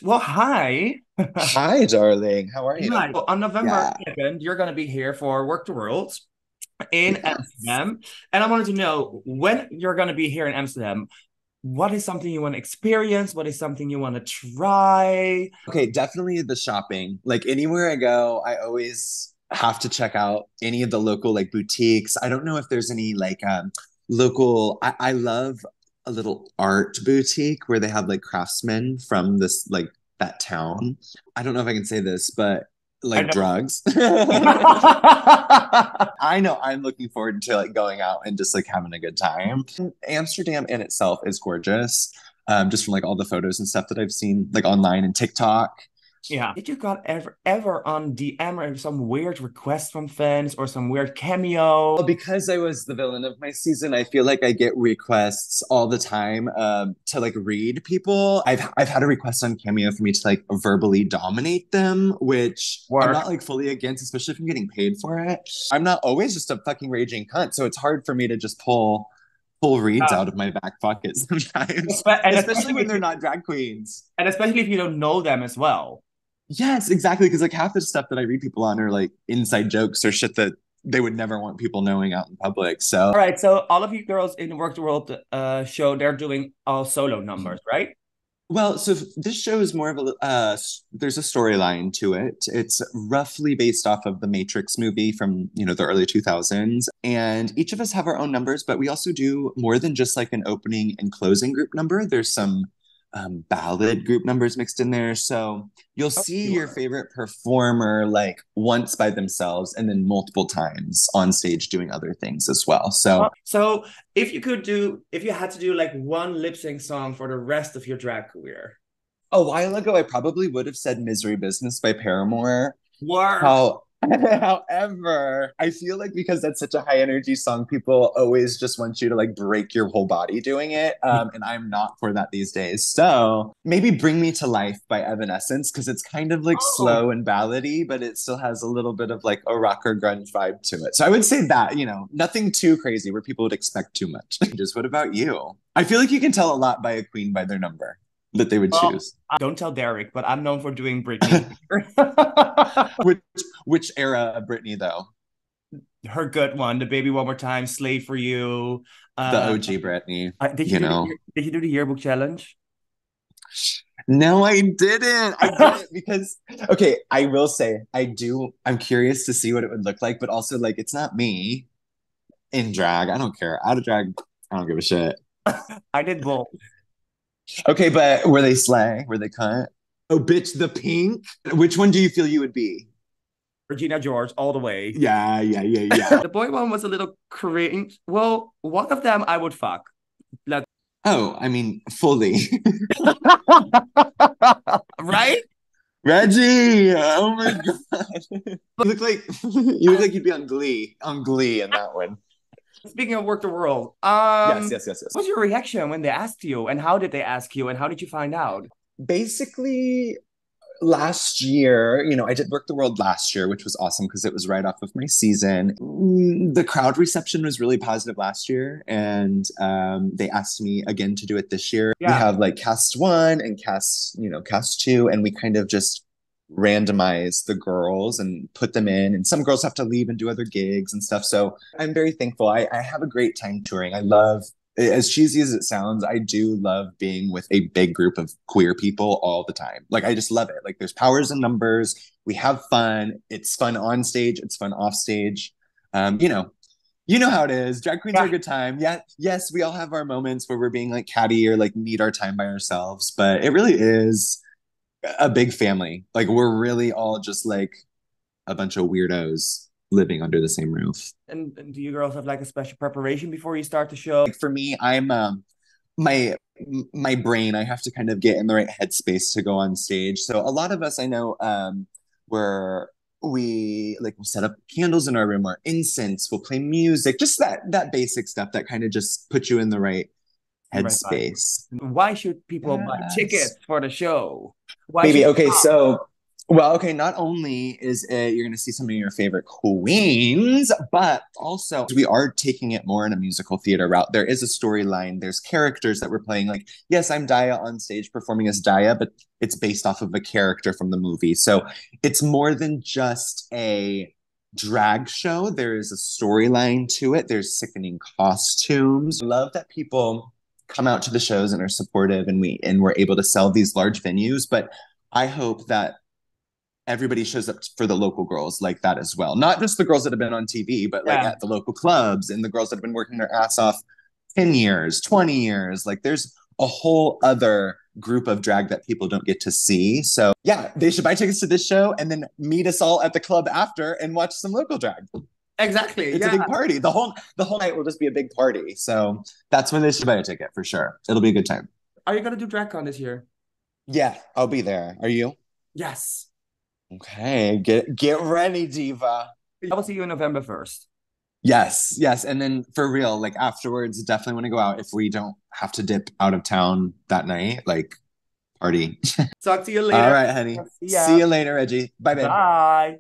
Well, hi. Hi, darling. How are you? Hi. On November Yeah. 2nd, you're going to be here for Werq the World in Yes. Amsterdam. And I wanted to know when you're going to be here in Amsterdam, what is something you want to experience? What is something you want to try? Okay, definitely the shopping. Like anywhere I go, I always have to check out any of the local like boutiques. I don't know if there's any like local I love a little art boutique where they have like craftsmen from this like that town. I don't know if I can say this, but I like know. drugs. I know I'm looking forward to like going out and just like having a good time. Amsterdam in itself is gorgeous. Just from like all the photos and stuff that I've seen like online and TikTok. Yeah. Did you got ever on DM or some weird requests from fans or some weird cameo? Well, because I was the villain of my season, I feel like I get requests all the time to like read people. I've had a request on Cameo for me to like verbally dominate them, which I'm Work. not like fully against, especially if I'm getting paid for it. I'm not always just a fucking raging cunt, so it's hard for me to just pull reads out of my back pocket sometimes, And especially especially when if they're you, not drag queens. and especially if you don't know them as well. Yes, exactly. Because like half the stuff that I read people on are like inside jokes or shit that they would never want people knowing out in public. So All right, so all of you girls in the Work the World show, they're doing all solo numbers, right? well, so this show is more of a there's a storyline to it. It's roughly based off of the Matrix movie from, the early 2000s, and each of us have our own numbers, but we also do more than just like an opening and closing group number. There's some ballad group numbers mixed in there. So you'll Oh, see your sure. favorite performer like once by themselves and then multiple times on stage doing other things as well. So So if you had to do like one lip sync song for the rest of your drag career, a while ago, I probably would have said Misery Business by Paramore. Work. How, however, I feel like because that's such a high energy song, people always just want you to like break your whole body doing it. And I'm not for that these days. So maybe Bring Me to Life by Evanescence, because it's kind of like Oh, slow and ballady, but it still has a little bit of like a rocker grunge vibe to it. So I would say that, nothing too crazy where people would expect too much. Just what about you? I feel like you can tell a lot by a queen by their number that they would well, choose. don't tell Derek, but I'm known for doing Britney. which which era of Britney though? Her good one, the baby one more time, Slave for You. The Uh, OG Britney, did you you do the know. did you do the yearbook challenge? No, I didn't. I didn't because okay, I will say I do. I'm curious to see what it would look like, but also like it's not me in drag. I don't care. Out of drag, I don't give a shit. I did both. Okay, but were they slay? Were they cunt? Oh, bitch, the pink. Which one do you feel you would be? Regina George all the way. Yeah, yeah, yeah, yeah. The boy one was a little cringe. Well, one of them I would fuck. Let Oh, I mean, fully. right? Reggie, oh my god. You look like you'd be on Glee in that one. Speaking of Work the World, Yes, yes, yes, yes. what's your reaction when they asked you, and how did they ask you, and how did you find out? Basically, last year, I did Work the World last year, which was awesome because it was right off of my season. The crowd reception was really positive last year, and they asked me again to do it this year. We Yeah, have like cast one and cast two, and we kind of just randomize the girls and put them in. And some girls have to leave and do other gigs and stuff. So I'm very thankful. I have a great time touring. I love as cheesy as it sounds, I do love being with a big group of queer people all the time. Like I just love it. Like there's powers and numbers. We have fun. It's fun on stage. It's fun off stage. Um, you know, you know how it is. Drag queens are a yeah. good time. Yeah, yes, we all have our moments where we're being like catty or like need our time by ourselves. But it really is a big family. Like we're really all just like a bunch of weirdos living under the same roof. And do you girls have like a special preparation before you start the show? Like for me, I'm my my brain, I have to kind of get in the right headspace to go on stage. So a lot of us I know where we'll set up candles in our room or incense, we'll play music, just that basic stuff that kind of just puts you in the right Right, right. headspace. Why should people buy Yes. tickets for the show? Why Baby, should okay, so Well, okay, not only is it you're going to see some of your favorite queens, but also we are taking it more in a musical theater route. There is a storyline, there's characters that we're playing. Like, yes, I'm Daya on stage performing as Daya, but it's based off of a character from the movie. So it's more than just a drag show. There is a storyline to it, there's sickening costumes. I love that people come out to the shows and are supportive and we're able to sell these large venues, but I hope that everybody shows up for the local girls like that as well. Not just the girls that have been on TV, but like Yeah, at the local clubs and the girls that have been working their ass off 10 years, 20 years. Like there's a whole other group of drag that people don't get to see. So yeah, they should buy tickets to this show and then meet us all at the club after and watch some local drag. exactly. It's a Yeah. big party. The whole night will just be a big party. So that's when they should buy a ticket for sure. It'll be a good time. Are you gonna do DragCon this year? Yeah, I'll be there. Are you? Yes. Okay, get ready, diva. I will see you in November 1st. Yes, yes. And then for real, like afterwards, definitely want to go out if we don't have to dip out of town that night, like party. Talk to you All later. right, honey. See Yeah. you later, Reggie. Bye, babe. Bye.